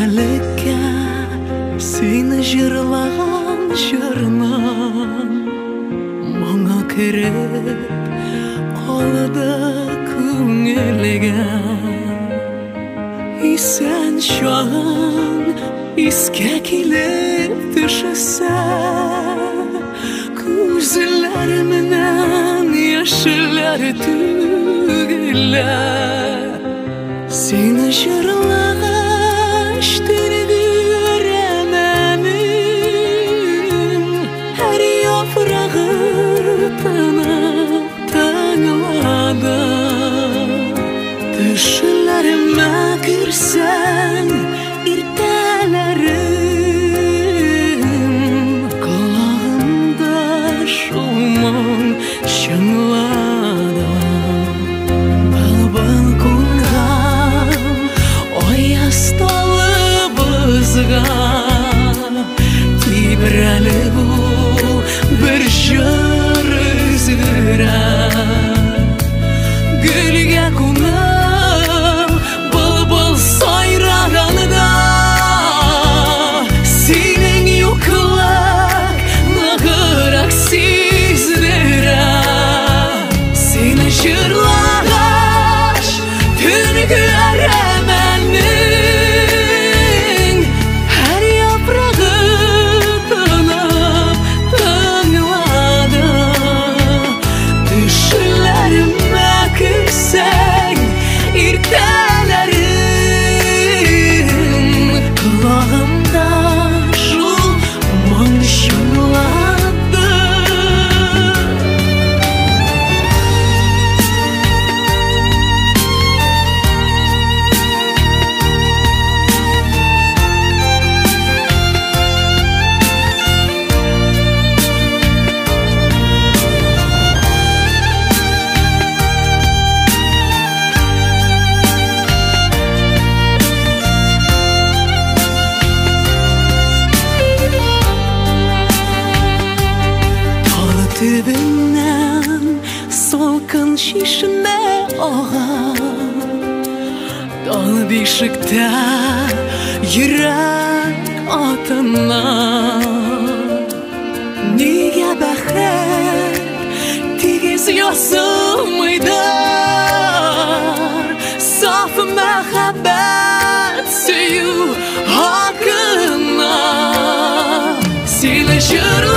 Тибрәлеккә сине җырлаған җырнам моңа кереп калды күңелгә. Исән чагың искә килеп төшсә, күзләремнән яшьләр түгелләр. Сине җырлагач тиргәрәм әнем, һәр яфрагы тынып тыңлады. Төшләремә керсәң иртәләрем, колагымда шул моң чыңлады. Балбал күнгән аяз талыбызга тибрәле бу бер җыр өздерә. Гөлгә күңел былбыл сайраганда, синең юклык ныгырак сиздерә. Сине җырлагач төнгәрәм әнем, һәр яфрагы тынып тыңлады. Төшләремә керсәң иртәләрем, колагымда шул моң чыңлады. Төбеннән салкын чишмә ага, тал бишектә йөрәк атына. Нигә бәхет тигез язылмыйдыр, саф мәхәббәт сөю хакына. Сине җырлап